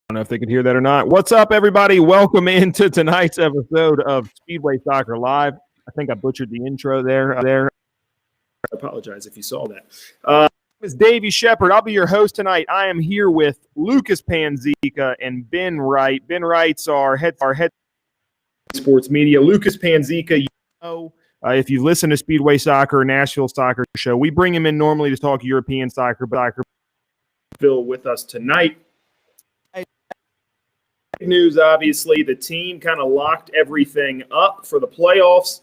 I don't know if they could hear that or not. What's up, everybody? Welcome into tonight's episode of Speedway Soccer Live. I think I butchered the intro there. I apologize if you saw that. It's Davey Shepherd. I'll be your host tonight. I am here with Lucas Panzica and Ben Wright. Ben Wright's our head sports media. Lucas Panzica, if you listen to Speedway Soccer, Nashville Soccer show, we bring him in normally to talk European soccer, but Bill with us tonight. News, obviously, the team kind of locked everything up for the playoffs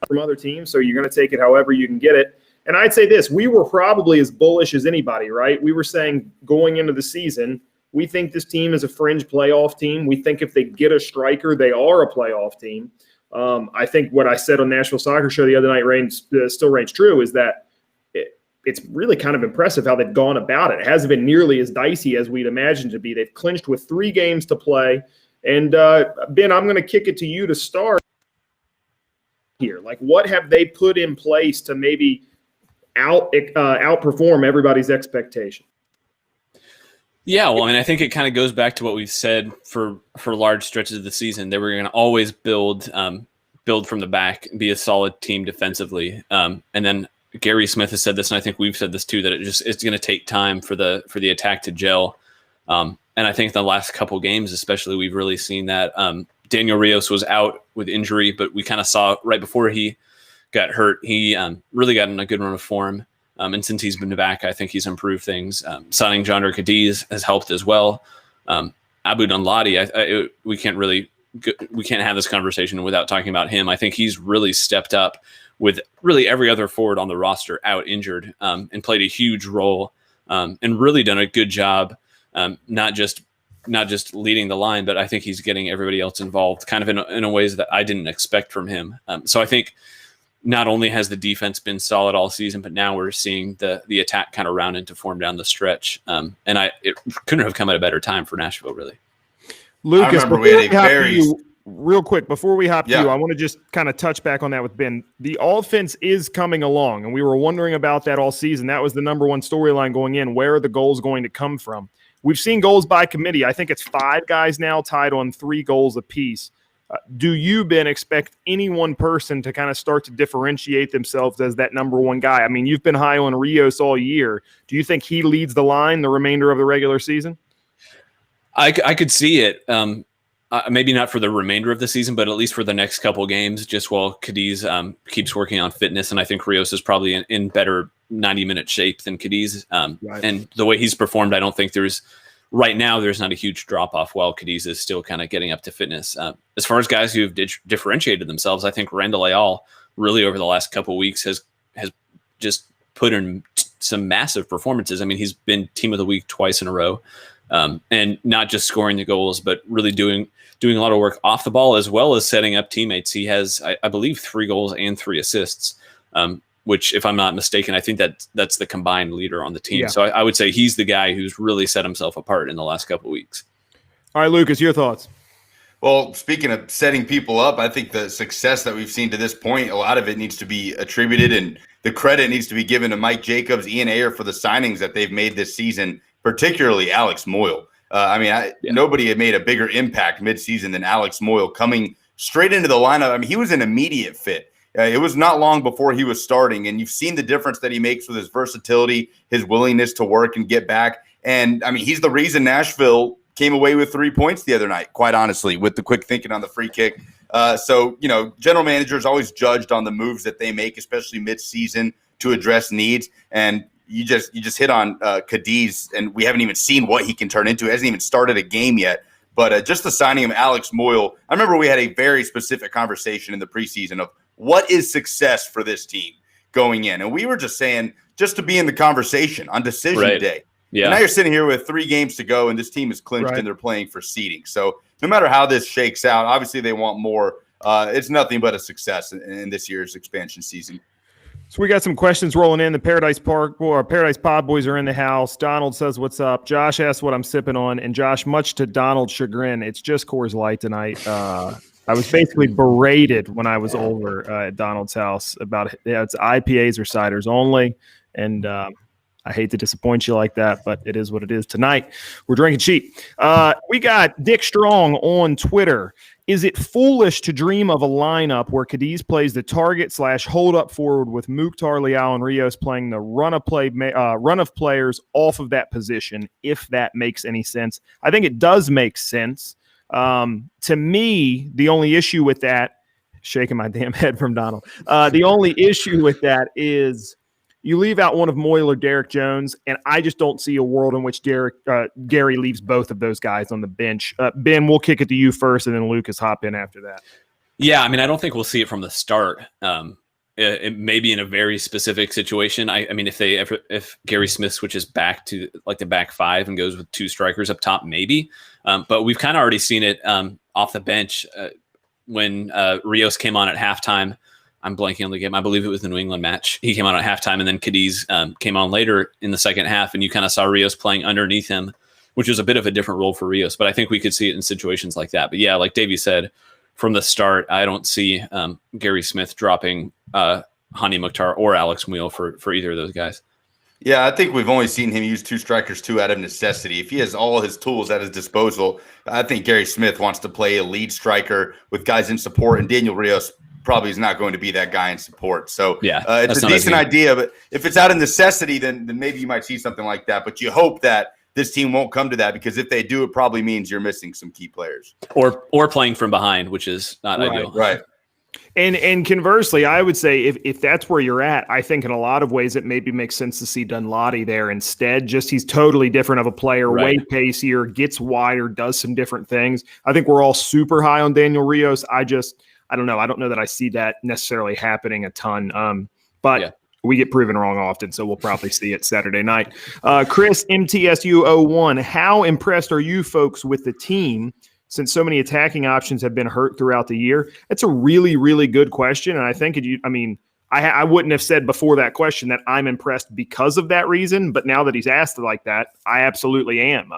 from other teams, so you're going to take it however you can get it. And I'd say this, we were probably as bullish as anybody, right? We were saying going into the season, we think this team is a fringe playoff team. We think if they get a striker, they are a playoff team. I think what I said on Nashville Soccer Show the other night still reigns true, is that it's really kind of impressive how they've gone about it. It hasn't been nearly as dicey as we'd imagined to be. They've clinched with 3 games to play. And, Ben, I'm going to kick it to you to start here. Like, what have they put in place to maybe outperform everybody's expectation? Yeah, well, I mean, I think it kind of goes back to what we've said for large stretches of the season, that we're going to always build from the back, be a solid team defensively. And then Gary Smith has said this, and I think we've said this too, that it's going to take time for the attack to gel. And I think the last couple games, especially, we've really seen that. Daniel Rios was out with injury, but we kind of saw right before he got hurt, he really got in a good run of form. And since he's been back, I think he's improved things. Signing Jonder Cadiz has helped as well. Abu Dunladi, we can't have this conversation without talking about him. I think he's really stepped up with really every other forward on the roster out injured, and played a huge role, and really done a good job, not just leading the line, but I think he's getting everybody else involved kind of in a ways that I didn't expect from him. So I think not only has the defense been solid all season, but now we're seeing the attack kind of round into form down the stretch. And it couldn't have come at a better time for Nashville, really. Lucas, real quick, before we hop to you, I want to just kind of touch back on that with Ben. The offense is coming along, and we were wondering about that all season. That was the number one storyline going in. Where are the goals going to come from? We've seen goals by committee. I think it's 5 guys now tied on 3 goals apiece. Do you, Ben, expect any one person to kind of start to differentiate themselves as that number one guy? I mean, you've been high on Rios all year. Do you think he leads the line the remainder of the regular season? I could see it. Maybe not for the remainder of the season, but at least for the next couple games, just while Cadiz keeps working on fitness. And I think Rios is probably in better 90-minute shape than Cadiz. Right. And the way he's performed, I don't think there's not a huge drop-off while Cadiz is still kind of getting up to fitness. As far as guys who have differentiated themselves, I think Randall Ayal really over the last couple of weeks has just put in some massive performances. I mean, he's been team of the week twice in a row. And not just scoring the goals, but really doing a lot of work off the ball as well as setting up teammates. He has, I believe, 3 goals and 3 assists, which, if I'm not mistaken, I think that's the combined leader on the team. Yeah. So I would say he's the guy who's really set himself apart in the last couple of weeks. All right, Lucas, your thoughts? Well, speaking of setting people up, I think the success that we've seen to this point, a lot of it needs to be attributed, and the credit needs to be given to Mike Jacobs, Ian Ayer for the signings that they've made this season, particularly Alex Moyle. Nobody had made a bigger impact midseason than Alex Moyle coming straight into the lineup. I mean, he was an immediate fit. It was not long before he was starting, and you've seen the difference that he makes with his versatility, his willingness to work and get back. And, I mean, he's the reason Nashville came away with 3 points the other night, quite honestly, with the quick thinking on the free kick. So, general managers always judged on the moves that they make, especially mid-season, to address needs. And you just hit on Cadiz, and we haven't even seen what he can turn into. He hasn't even started a game yet. But just the signing of Alex Moyle, I remember we had a very specific conversation in the preseason of what is success for this team going in. And we were just saying just to be in the conversation on decision day. Yeah. And now you're sitting here with 3 games to go, and this team is clinched and they're playing for seeding. So no matter how this shakes out, obviously they want more. It's nothing but a success in this year's expansion season. So we got some questions rolling in. The Paradise Pod boys are in the house. Donald says, "What's up?" Josh asks what I'm sipping on, and Josh, much to Donald's chagrin, it's just Coors Light tonight. I was basically berated when I was over at Donald's house about it's IPAs or ciders only, and I hate to disappoint you like that, but it is what it is tonight. We're drinking cheap. We got Dick Strong on Twitter. Is it foolish to dream of a lineup where Cadiz plays the target / hold up forward with Mukhtar, Leal, and Rios playing the run of players off of that position, if that makes any sense? I think it does make sense. To me, the only issue with that, shaking my damn head from Donald, the only issue with that is you leave out one of Moyle or Derek Jones, and I just don't see a world in which Gary leaves both of those guys on the bench. Ben, we'll kick it to you first, and then Lucas hop in after that. Yeah, I mean, I don't think we'll see it from the start. It may be in a very specific situation. I mean, if Gary Smith switches back to like the back five and goes with two strikers up top, maybe. But we've kind of already seen it off the bench when Rios came on at halftime. I'm blanking on the game. I believe it was the New England match. He came on at halftime, and then Cadiz came on later in the second half, and you kind of saw Rios playing underneath him, which was a bit of a different role for Rios. But I think we could see it in situations like that. But yeah, like Davey said, from the start, I don't see Gary Smith dropping Hani Mukhtar or Alex Muil for either of those guys. Yeah, I think we've only seen him use two strikers too out of necessity. If he has all his tools at his disposal, I think Gary Smith wants to play a lead striker with guys in support, and Daniel Rios probably is not going to be that guy in support. So yeah, it's a decent idea, but if it's out of necessity, then maybe you might see something like that. But you hope that this team won't come to that, because if they do, it probably means you're missing some key players. Or playing from behind, which is not ideal. Right. And conversely, I would say if that's where you're at, I think in a lot of ways it maybe makes sense to see Dunlawdy there instead. Just he's totally different of a player, way pacier, gets wider, does some different things. I think we're all super high on Daniel Rios. I don't know. I don't know that I see that necessarily happening a ton. But we get proven wrong often, so we'll probably see it Saturday night. Chris, MTSU01, how impressed are you folks with the team since so many attacking options have been hurt throughout the year? That's a really, really good question. And I think, I wouldn't have said before that question that I'm impressed because of that reason. But now that he's asked it like that, I absolutely am.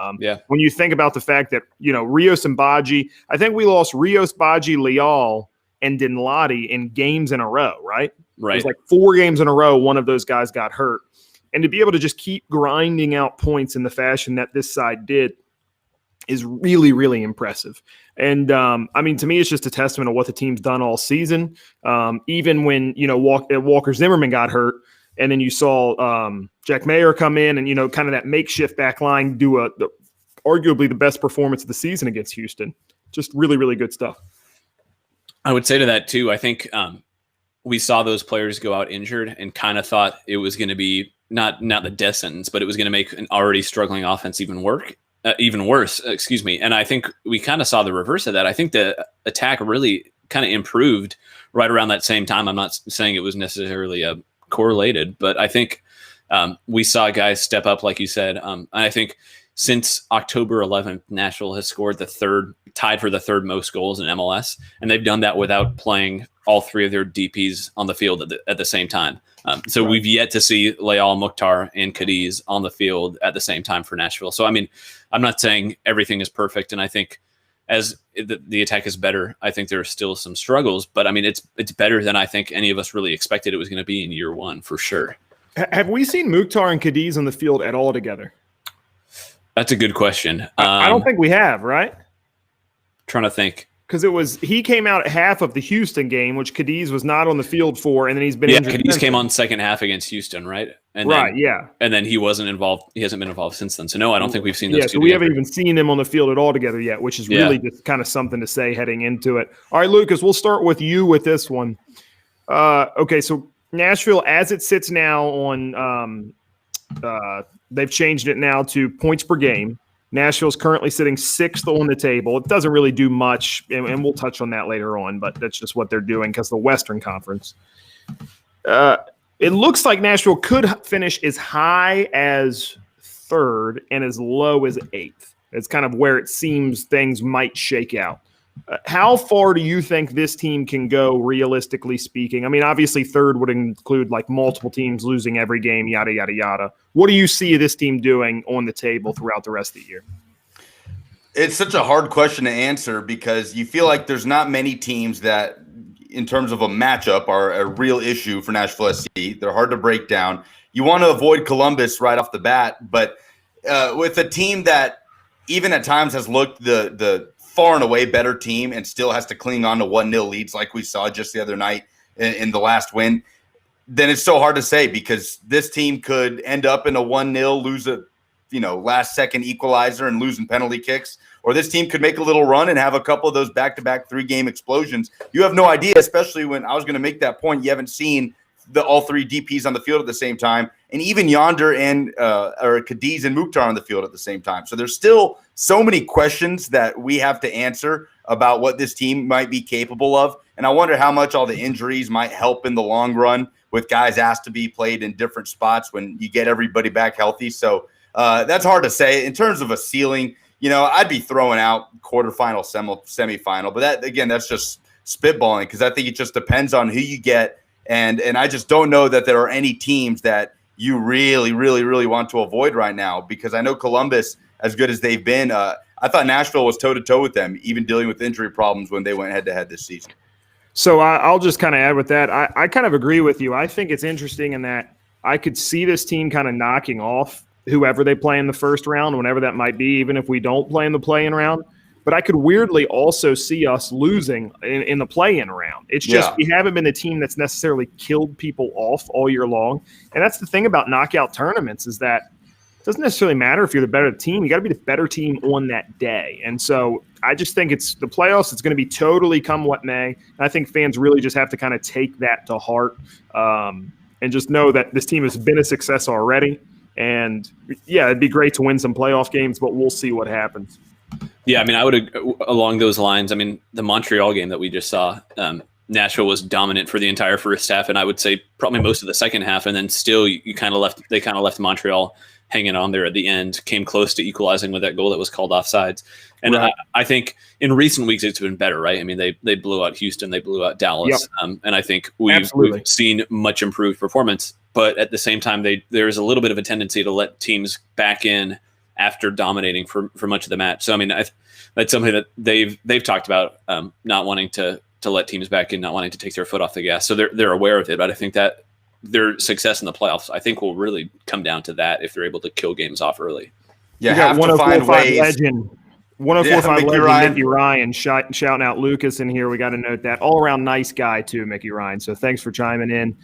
When you think about the fact that, Rios and Baji, I think we lost Rios, Baji, Leal, and Dinladi in games in a row, right? Right. It was like 4 games in a row, one of those guys got hurt. And to be able to just keep grinding out points in the fashion that this side did is really, really impressive. And, to me, it's just a testament of what the team's done all season. Even when, Walker Zimmerman got hurt, and then you saw Jack Mayer come in and, kind of that makeshift back line do arguably the best performance of the season against Houston. Just really, really good stuff. I would say to that too, I think we saw those players go out injured and kind of thought it was going to be not the death sentence, but it was going to make an already struggling offense even worse. And I think we kind of saw the reverse of that. I think the attack really kind of improved right around that same time. I'm not saying it was necessarily correlated, but I think we saw guys step up, like you said. And I think since October 11th, Nashville has scored tied for the third most goals in MLS, and they've done that without playing all 3 of their DPs on the field at the same time. We've yet to see Leal, Mukhtar, and Cadiz on the field at the same time for Nashville. So, I'm not saying everything is perfect, and I think as the attack is better, I think there are still some struggles, but it's better than I think any of us really expected it was going to be in year one, for sure. Have we seen Mukhtar and Cadiz on the field at all together? That's a good question. I don't think we have, right? Trying to think. Because he came out at half of the Houston game, which Cadiz was not on the field for, and then he's been injured. Yeah, Cadiz came on second half against Houston, right? And then he wasn't involved. He hasn't been involved since then. So no, I don't think we've seen those two. So we haven't even seen him on the field at all together yet, which is really just kind of something to say heading into it. All right, Lucas, we'll start with you with this one. Okay, so Nashville, as it sits now on they've changed it now to points per game. Nashville's currently sitting 6th on the table. It doesn't really do much, and we'll touch on that later on, but that's just what they're doing because the Western Conference. It looks like Nashville could finish as high as 3rd and as low as 8th. It's kind of where it seems things might shake out. How far do you think this team can go, realistically speaking? Obviously 3rd would include like multiple teams losing every game, yada, yada, yada. What do you see this team doing on the table throughout the rest of the year? It's such a hard question to answer because you feel like there's not many teams that, in terms of a matchup, are a real issue for Nashville SC. They're hard to break down. you want to avoid Columbus right off the bat. But with a team that even at times has looked the far and away better team and still has to cling on to 1-0 leads like we saw just the other night in the last win, then it's so hard to say, because this team could end up in a 1-0, lose a last-second equalizer and losing penalty kicks, or this team could make a little run and have a couple of those back-to-back 3-game explosions. You have no idea, especially when I was going to make that point. You haven't seen all 3 DPs on the field at the same time, and even Yonder and or Cadiz and Mukhtar on the field at the same time. So there's still so many questions that we have to answer about what this team might be capable of, and I wonder how much all the injuries might help in the long run with guys asked to be played in different spots when you get everybody back healthy. So that's hard to say. In terms of a ceiling, I'd be throwing out quarterfinal, semifinal, but that's just spitballing, because I think it just depends on who you get. And I just don't know that there are any teams that you really, really, really want to avoid right now, because I know Columbus, as good as they've been, I thought Nashville was toe-to-toe with them, even dealing with injury problems when they went head-to-head this season. So I'll just kind of add with that. I kind of agree with you. I think it's interesting in that I could see this team kind of knocking off whoever they play in the first round, whenever that might be, even if we don't play in the play-in round. But I could weirdly also see us losing in the play-in round. It's just we haven't been the team that's necessarily killed people off all year long. And that's the thing about knockout tournaments, is that it doesn't necessarily matter if you're the better team. You got to be the better team on that day. And so I just think it's the playoffs. It's going to be totally come what may. And I think fans really just have to kind of take that to heart and just know that this team has been a success already. And, yeah, it'd be great to win some playoff games, but we'll see what happens. Yeah, I mean, I would along those lines. I mean, the Montreal game that we just saw, Nashville was dominant for the entire first half, and I would say probably most of the second half. And then still, they kind of left Montreal hanging on there at the end. Came close to equalizing with that goal that was called offsides. And right. I think in recent weeks it's been better, right? I mean, they blew out Houston, they blew out Dallas, and I think we've seen much improved performance. But at the same time, there's a little bit of a tendency to let teams back in after dominating for much of the match. So I mean, that's something that they've talked about, not wanting to let teams back in, not wanting to take their foot off the gas. So they're aware of it. But I think that their success in the playoffs, I think, will really come down to that if they're able to kill games off early. Yeah, have to find ways. Legend. 104.5 legend Mickey Ryan shouting out Lucas in here. We got to note that. All around nice guy too, Mickey Ryan. So thanks for chiming in.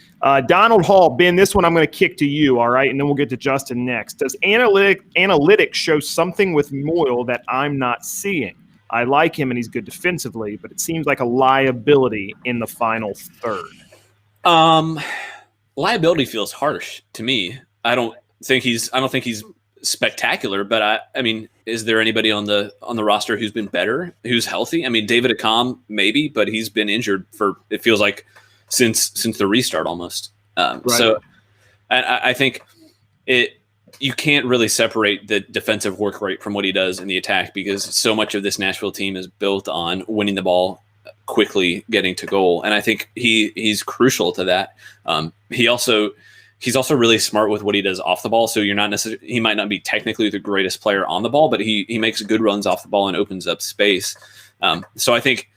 Donald Hall, Ben, this one I'm going to kick to you, all right? And then we'll get to Justin next. Does analytics show something with Moyle that I'm not seeing? I like him and he's good defensively, but it seems like a liability in the final third. Liability feels harsh to me. I don't think he's spectacular, but I mean, is there anybody on the roster who's been better, who's healthy? I mean, David Accam maybe, but he's been injured for, it feels like, since the restart almost. Right. So I think you can't really separate the defensive work rate from what he does in the attack, because so much of this Nashville team is built on winning the ball quickly, getting to goal, and I think he's crucial to that. He's also really smart with what he does off the ball. So he might not be technically the greatest player on the ball, but he makes good runs off the ball and opens up space. So I think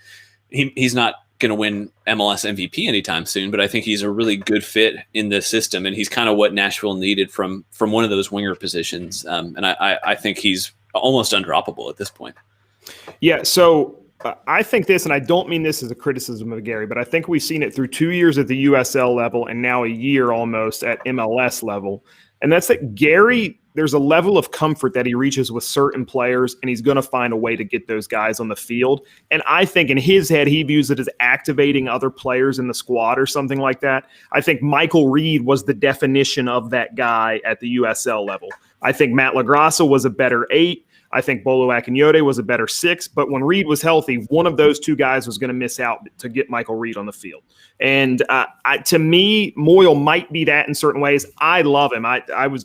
he's not going to win MLS MVP anytime soon, but I think he's a really good fit in this system. And he's kind of what Nashville needed from one of those winger positions. And I think he's almost undroppable at this point. Yeah. So I think this, and I don't mean this as a criticism of Gary, but I think we've seen it through 2 years at the USL level and now a year almost at MLS level. And that's that Gary, there's a level of comfort that he reaches with certain players, and he's going to find a way to get those guys on the field. And I think in his head, he views it as activating other players in the squad or something like that. I think Michael Reed was the definition of that guy at the USL level. I think Matt LaGrassa was a better 8. I think Bolo Akinyote was a better 6, but when Reed was healthy, one of those two guys was going to miss out to get Michael Reed on the field. And to me, Moyle might be that in certain ways. I love him.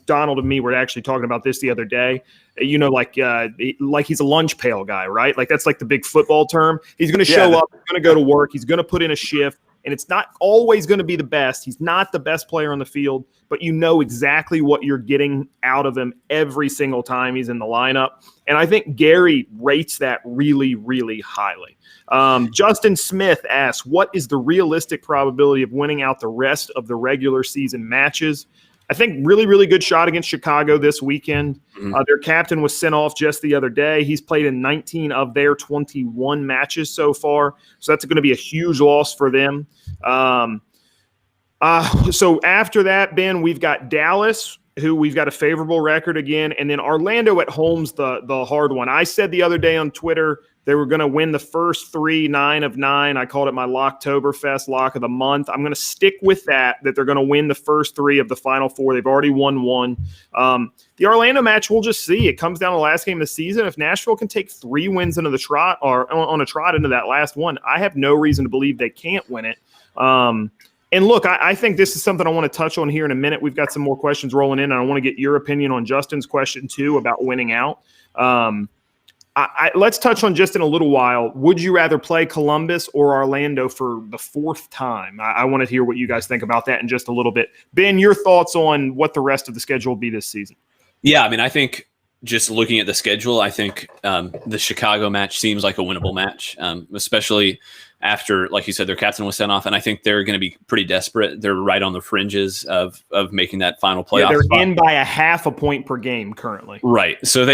Donald and me were actually talking about this the other day. Like he's a lunch pail guy, right? Like that's like the big football term. He's going to show up, he's going to go to work, he's going to put in a shift. And it's not always going to be the best. He's not the best player on the field, but you know exactly what you're getting out of him every single time he's in the lineup. And I think Gary rates that really, really highly. Justin Smith asks, what is the realistic probability of winning out the rest of the regular season matches? I think really, really good shot against Chicago this weekend. Their captain was sent off just the other day. He's played in 19 of their 21 matches so far. So that's going to be a huge loss for them. So after that, Ben, we've got Dallas, who we've got a favorable record again, and then Orlando at home's the hard one. I said the other day on Twitter they were going to win the first 9 of 9. I called it my Locktoberfest lock of the month. I'm going to stick with that they're going to win the first 3 of the final 4. They've already won 1. The Orlando match, we'll just see. It comes down to the last game of the season. If Nashville can take 3 wins into the trot or on a trot into that last one, I have no reason to believe they can't win it. And look, I think this is something I want to touch on here in a minute. We've got some more questions rolling in, and I want to get your opinion on Justin's question too about winning out. Let's touch on just in a little while. Would you rather play Columbus or Orlando for the 4th time? I want to hear what you guys think about that in just a little bit. Ben, your thoughts on what the rest of the schedule will be this season? Yeah, I mean, I think just looking at the schedule, I think the Chicago match seems like a winnable match, especially after, like you said, their captain was sent off, and I think they're going to be pretty desperate. They're right on the fringes of making that final playoff. They're spot. in by a half a point per game currently. Right. So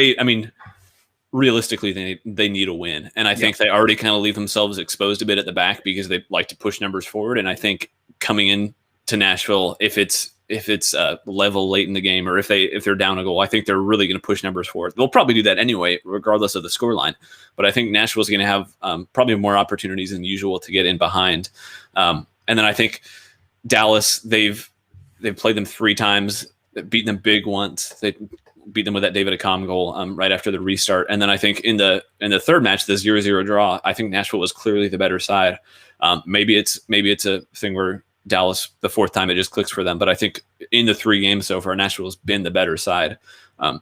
realistically, they need a win, and I think they already kind of leave themselves exposed a bit at the back because they like to push numbers forward. And I think coming in to Nashville, if it's level late in the game or if they're down a goal, I think they're really going to push numbers forward. They'll probably do that anyway, regardless of the scoreline. But I think Nashville's going to have probably more opportunities than usual to get in behind. And then I think Dallas, they've played them 3 times, beaten them big once. They beat them with that David Accam goal right after the restart. And then I think in the third match, the 0-0 draw, I think Nashville was clearly the better side. Maybe it's a thing where Dallas, the 4th time, it just clicks for them. But I think in the 3 games so far, Nashville has been the better side.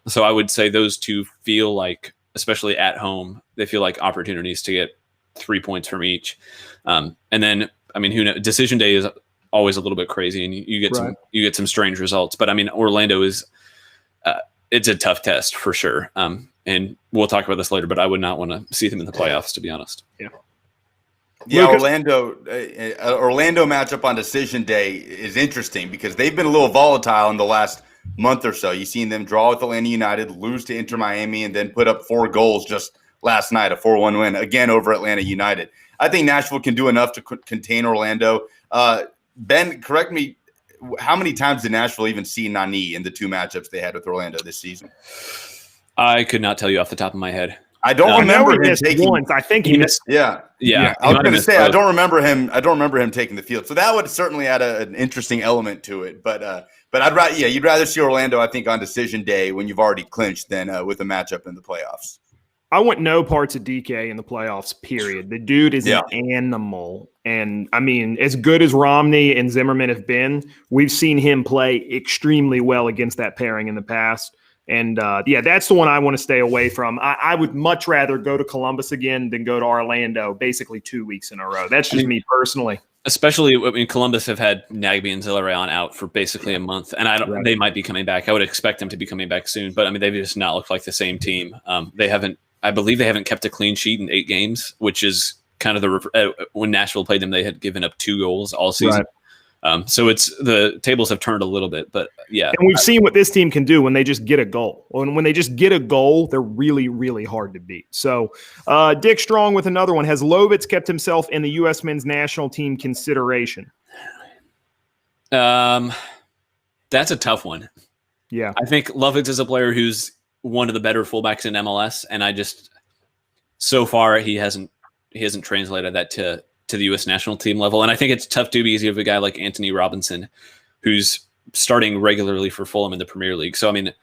So I would say those two feel like, especially at home, they feel like opportunities to get 3 points from each. And then, I mean, who knows? Decision day is always a little bit crazy, and you get some strange results. But I mean, Orlando is it's a tough test for sure. And we'll talk about this later, but I would not want to see them in the playoffs, to be honest. Yeah, Orlando matchup on decision day is interesting because they've been a little volatile in the last month or so. You've seen them draw with Atlanta United, lose to Inter Miami, and then put up 4 goals just last night, a 4-1 win, again over Atlanta United. I think Nashville can do enough to contain Orlando. Ben, correct me, how many times did Nashville even see Nani in the 2 matchups they had with Orlando this season? I could not tell you off the top of my head. I don't remember him taking. Once. I think he missed. Yeah. I was going to say I don't remember him taking the field. So that would certainly add an interesting element to it. But I'd rather you'd rather see Orlando, I think, on decision day when you've already clinched than with a matchup in the playoffs. I want no parts of DK in the playoffs. Period. The dude is an animal, and I mean, as good as Romney and Zimmerman have been, we've seen him play extremely well against that pairing in the past. And, that's the one I want to stay away from. I would much rather go to Columbus again than go to Orlando basically 2 weeks in a row. That's just me personally. Especially, I mean, Columbus have had Nagbe and Zillarion out for basically a month, and they might be coming back. I would expect them to be coming back soon, but I mean, they've just not looked like the same team. I believe they haven't kept a clean sheet in 8 games, which is kind of when Nashville played them, they had given up 2 goals all season. Right. So the tables have turned a little bit, but yeah. And we've seen what this team can do when they just get a goal. When they just get a goal, they're really, really hard to beat. So Dick Strong with another one. Has Lovitz kept himself in the U.S. men's national team consideration? That's a tough one. Yeah. I think Lovitz is a player who's one of the better fullbacks in MLS, and so far he hasn't translated that to the U.S. national team level. And I think it's tough to be easy of a guy like Anthony Robinson, who's starting regularly for Fulham in the Premier League. So, I mean,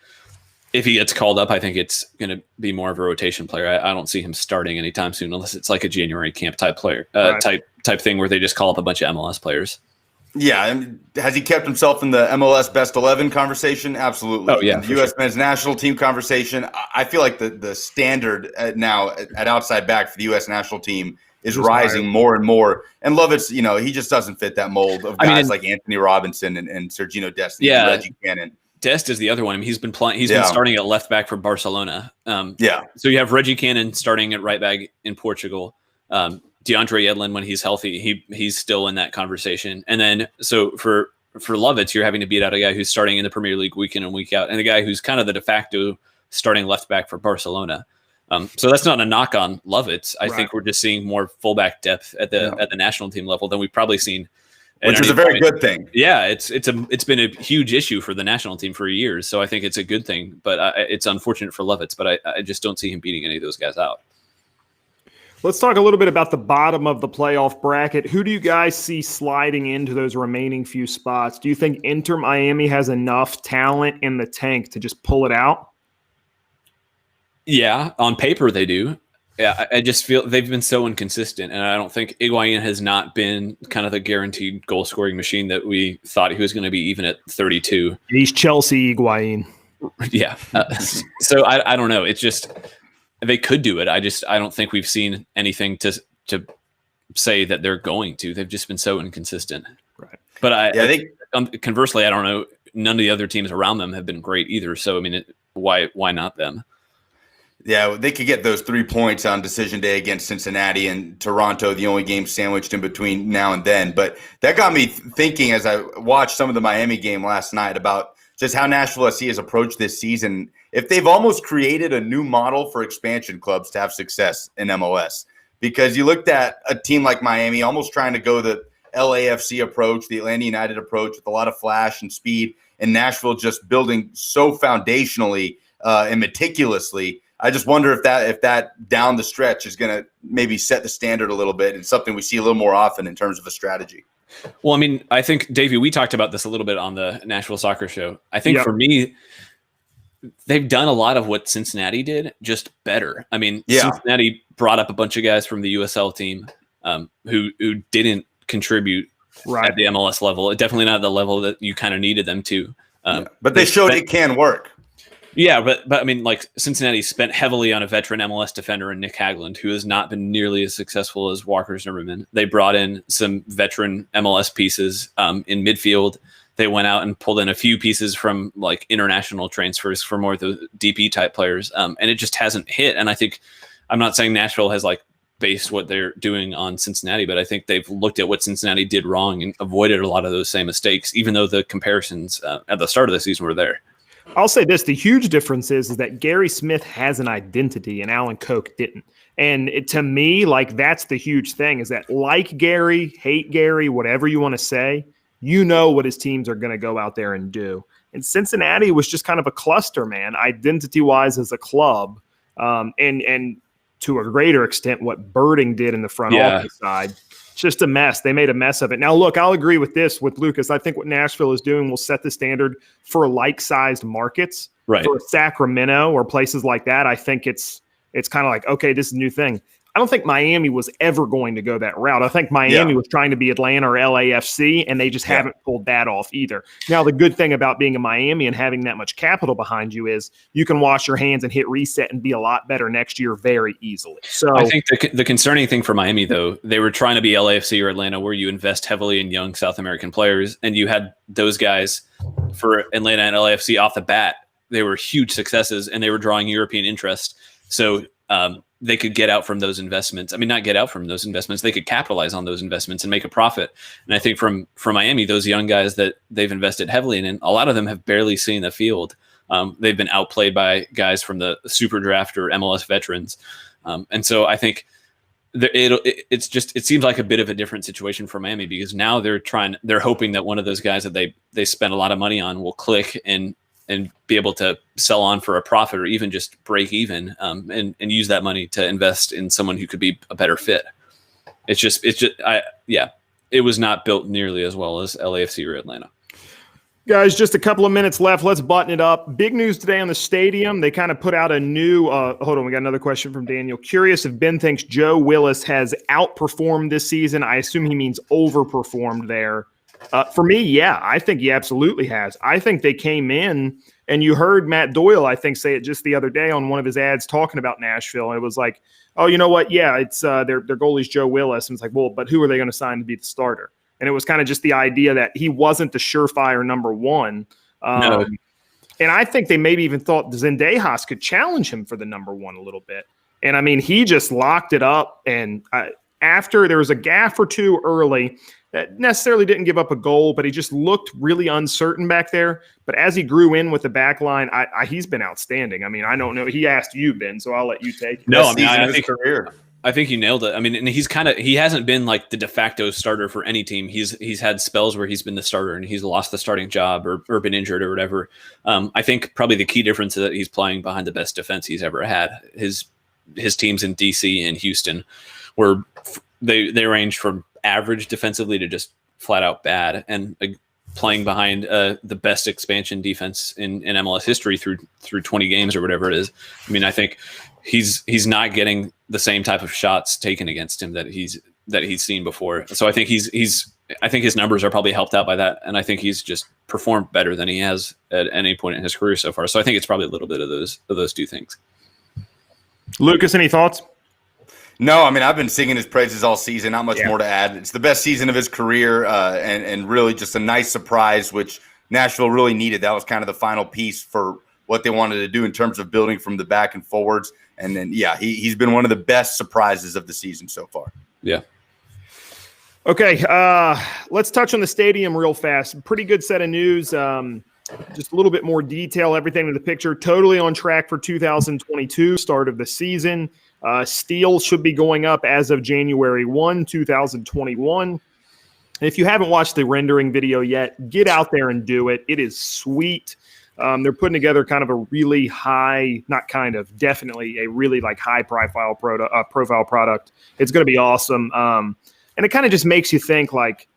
if he gets called up, I think it's going to be more of a rotation player. I don't see him starting anytime soon, unless it's like a January camp type player, type thing where they just call up a bunch of MLS players. Yeah. And has he kept himself in the MLS best 11 conversation? Absolutely. Oh, yeah. The U.S. men's national team conversation. I feel like the standard now at outside back for the U.S. national team is rising more and more. And Lovitz, he just doesn't fit that mold of guys like Anthony Robinson and Sergino Dest and Reggie Cannon. Dest is the other one. I mean, he's been playing. He's been starting at left back for Barcelona. So you have Reggie Cannon starting at right back in Portugal. DeAndre Yedlin, when he's healthy, he's still in that conversation. And then so for Lovitz, you're having to beat out a guy who's starting in the Premier League week in and week out, and a guy who's kind of the de facto starting left back for Barcelona. So that's not a knock on Lovitz. I think we're just seeing more fullback depth at the national team level than we've probably seen. Which is a very good thing. Yeah, it's been a huge issue for the national team for years. So I think it's a good thing, but it's unfortunate for Lovitz. But I just don't see him beating any of those guys out. Let's talk a little bit about the bottom of the playoff bracket. Who do you guys see sliding into those remaining few spots? Do you think Inter Miami has enough talent in the tank to just pull it out? Yeah, on paper they do. Yeah, I just feel they've been so inconsistent, and I don't think Higuain has not been kind of the guaranteed goal-scoring machine that we thought he was going to be, even at 32. He's Chelsea Higuain. Yeah. So I don't know. It's just they could do it. I don't think we've seen anything to say that they're going to. They've just been so inconsistent. Right. But I think conversely, I don't know. None of the other teams around them have been great either. So I mean, why not them? Yeah, they could get those 3 points on decision day against Cincinnati, and Toronto, the only game sandwiched in between now and then. But that got me thinking as I watched some of the Miami game last night about just how Nashville SC has approached this season. If they've almost created a new model for expansion clubs to have success in MLS, because you looked at a team like Miami almost trying to go the LAFC approach, the Atlanta United approach with a lot of flash and speed, and Nashville just building so foundationally and meticulously. I just wonder if that down the stretch is going to maybe set the standard a little bit, and something we see a little more often in terms of a strategy. Well, I mean, I think, Davey, we talked about this a little bit on the Nashville Soccer Show. I think for me, they've done a lot of what Cincinnati did, just better. I mean, Cincinnati brought up a bunch of guys from the USL team who didn't contribute at the MLS level. Definitely not at the level that you kind of needed them to. But they showed it can work. Yeah, but I mean, like, Cincinnati spent heavily on a veteran MLS defender in Nick Hagland, who has not been nearly as successful as Walker Zimmerman. They brought in some veteran MLS pieces in midfield. They went out and pulled in a few pieces from like international transfers for more of the DP type players, and it just hasn't hit. And I think, I'm not saying Nashville has like based what they're doing on Cincinnati, but I think they've looked at what Cincinnati did wrong and avoided a lot of those same mistakes, even though the comparisons at the start of the season were there. I'll say this. The huge difference is that Gary Smith has an identity and Alan Koch didn't. And to me, like, that's the huge thing, is that like Gary, hate Gary, whatever you want to say, you know what his teams are going to go out there and do. And Cincinnati was just kind of a cluster, man, identity-wise as a club. And to a greater extent, what Birding did in the front office side. Just a mess. They made a mess of it. Now, look, I'll agree with this with Lucas. I think what Nashville is doing will set the standard for like-sized markets. Right. For Sacramento or places like that, I think it's kind of like, okay, this is a new thing. I don't think Miami was ever going to go that route. I think Miami was trying to be Atlanta or LAFC, and they just haven't pulled that off either. Now, the good thing about being in Miami and having that much capital behind you is you can wash your hands and hit reset and be a lot better next year very easily. So I think the concerning thing for Miami, though, they were trying to be LAFC or Atlanta, where you invest heavily in young South American players, and you had those guys for Atlanta and LAFC off the bat. They were huge successes, and they were drawing European interest. So they could get out from those investments. I mean, not get out from those investments. They could capitalize on those investments and make a profit. And I think from Miami, those young guys that they've invested heavily in, a lot of them have barely seen the field. They've been outplayed by guys from the super draft or MLS veterans. And so I think it seems like a bit of a different situation for Miami, because now they're hoping that one of those guys that they spent a lot of money on will click and be able to sell on for a profit or even just break even, and use that money to invest in someone who could be a better fit. It was not built nearly as well as LAFC or Atlanta. Guys, just a couple of minutes left. Let's button it up. Big news today on the stadium. They kind of put out a new hold on, we got another question from Daniel. Curious if Ben thinks Joe Willis has outperformed this season. I assume he means overperformed there. For me, yeah, I think he absolutely has. I think they came in, and you heard Matt Doyle, I think, say it just the other day on one of his ads talking about Nashville. And it was like, oh, you know what? Yeah, it's their goalie's Joe Willis. And it's like, well, but who are they going to sign to be the starter? And it was kind of just the idea that he wasn't the surefire number one. No. And I think they maybe even thought Zendejas could challenge him for the number one a little bit. And, I mean, he just locked it up. And after there was a gaffe or two early, necessarily didn't give up a goal, but he just looked really uncertain back there. But as he grew in with the back line, he's been outstanding. I mean, I don't know. He asked you, Ben, so I'll let you take it. No, I mean, I think you nailed it. I mean, and he hasn't been like the de facto starter for any team. He's had spells where he's been the starter and he's lost the starting job or been injured or whatever. I think probably the key difference is that he's playing behind the best defense he's ever had. His teams in DC and Houston were they range from average defensively to just flat out bad, and playing behind the best expansion defense in MLS history through 20 games or whatever it is. I mean, I think he's not getting the same type of shots taken against him that he's seen before. So I think I think his numbers are probably helped out by that, and I think he's just performed better than he has at any point in his career so far. So I think it's probably a little bit of those two things. Lucas, any thoughts? No, I mean, I've been singing his praises all season. Not much more to add. It's the best season of his career, and really just a nice surprise, which Nashville really needed. That was kind of the final piece for what they wanted to do in terms of building from the back and forwards. And then, he's been one of the best surprises of the season so far. Yeah. Okay, let's touch on the stadium real fast. Pretty good set of news. Just a little bit more detail, everything in the picture. Totally on track for 2022, start of the season. Steel should be going up as of January 1, 2021. And if you haven't watched the rendering video yet, get out there and do it. It is sweet. They're putting together kind of a really definitely a really like high profile product. It's going to be awesome. And it kind of just makes you think like,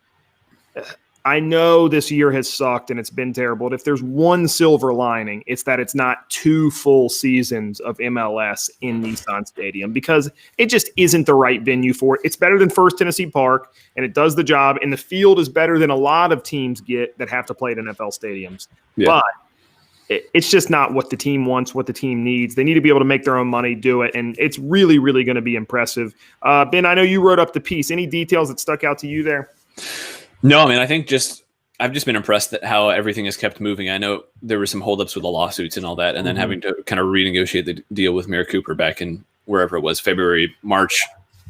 I know this year has sucked and it's been terrible. But if there's one silver lining, it's that it's not 2 full seasons of MLS in Nissan Stadium, because it just isn't the right venue for it. It's better than First Tennessee Park, and it does the job. And the field is better than a lot of teams get that have to play at NFL stadiums. Yeah. But it's just not what the team wants, what the team needs. They need to be able to make their own money, do it, and it's really, really going to be impressive. Ben, I know you wrote up the piece. Any details that stuck out to you there? No, I mean, I think I've just been impressed at how everything has kept moving. I know there were some holdups with the lawsuits and all that, and then having to kind of renegotiate the deal with Mayor Cooper back in wherever it was, February, March.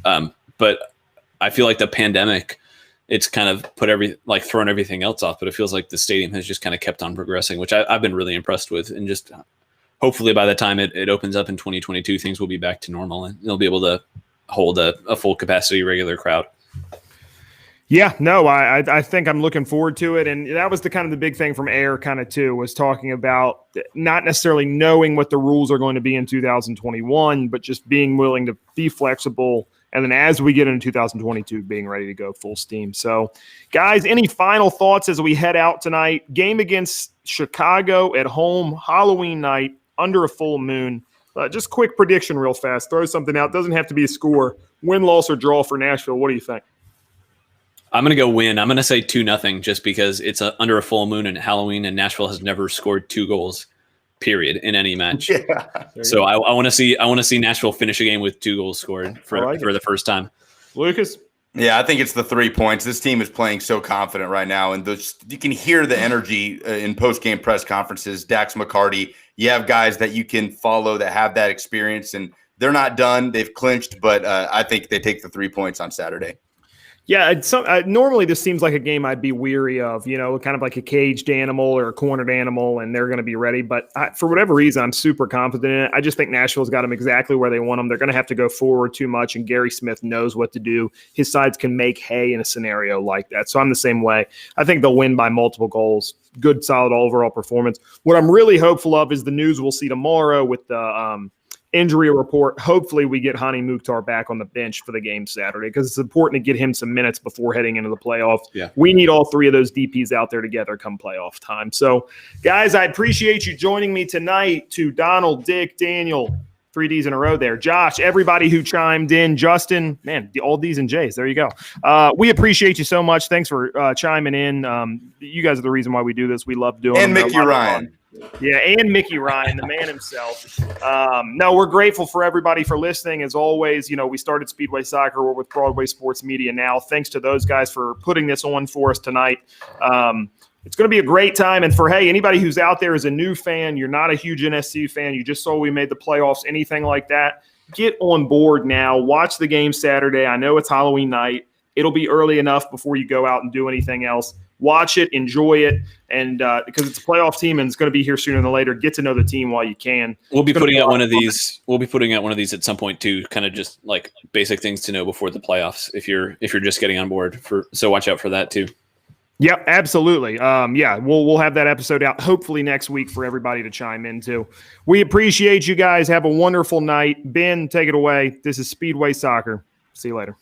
But I feel like the pandemic, it's kind of thrown everything else off. But it feels like the stadium has just kind of kept on progressing, which I've been really impressed with. And just hopefully by the time it opens up in 2022, things will be back to normal and they'll be able to hold a full capacity regular crowd. Yeah, no, I think I'm looking forward to it. And that was the big thing from Air kind of too, was talking about not necessarily knowing what the rules are going to be in 2021, but just being willing to be flexible. And then as we get into 2022, being ready to go full steam. So guys, any final thoughts as we head out tonight? Game against Chicago at home, Halloween night, under a full moon. Just quick prediction real fast. Throw something out. Doesn't have to be a score. Win, loss, or draw for Nashville. What do you think? I'm going to go win. I'm going to say 2-0 just because it's under a full moon and Halloween, and Nashville has never scored 2 goals, period, in any match. Yeah. So I want to see Nashville finish a game with 2 goals scored for the first time. Lucas? Yeah, I think it's the 3 points. This team is playing so confident right now, and you can hear the energy in post-game press conferences. Dax McCarty, you have guys that you can follow that have that experience, and they're not done. They've clinched, but I think they take the 3 points on Saturday. Yeah, normally this seems like a game I'd be weary of, kind of like a caged animal or a cornered animal, and they're going to be ready. But for whatever reason, I'm super confident in it. I just think Nashville's got them exactly where they want them. They're going to have to go forward too much, and Gary Smith knows what to do. His sides can make hay in a scenario like that. So I'm the same way. I think they'll win by multiple goals. Good, solid overall performance. What I'm really hopeful of is the news we'll see tomorrow with the injury report. Hopefully we get Hani Mukhtar back on the bench for the game Saturday, because it's important to get him some minutes before heading into the playoffs. Yeah. We need all 3 of those DPs out there together come playoff time. So, guys, I appreciate you joining me tonight. To Donald, Dick, Daniel, 3 Ds in a row there. Josh, everybody who chimed in, Justin, man, all Ds and Js. There you go. We appreciate you so much. Thanks for chiming in. You guys are the reason why we do this. We love doing it. And Mickey Ryan. Yeah, and Mickey Ryan, the man himself. No, we're grateful for everybody for listening. As always, we started Speedway Soccer. We're with Broadway Sports Media now. Thanks to those guys for putting this on for us tonight. It's going to be a great time. And for, anybody who's out there is a new fan, you're not a huge NSC fan, you just saw we made the playoffs, anything like that, get on board now. Watch the game Saturday. I know it's Halloween night. It'll be early enough before you go out and do anything else. Watch it, enjoy it, and because it's a playoff team and it's going to be here sooner than later, get to know the team while you can. We'll be putting out one of these. We'll be putting out one of these at some point too, kind of just like basic things to know before the playoffs. If you're just getting on board, so watch out for that too. Yep, absolutely. We'll have that episode out hopefully next week for everybody to chime into. We appreciate you guys. Have a wonderful night. Ben, take it away. This is Speedway Soccer. See you later.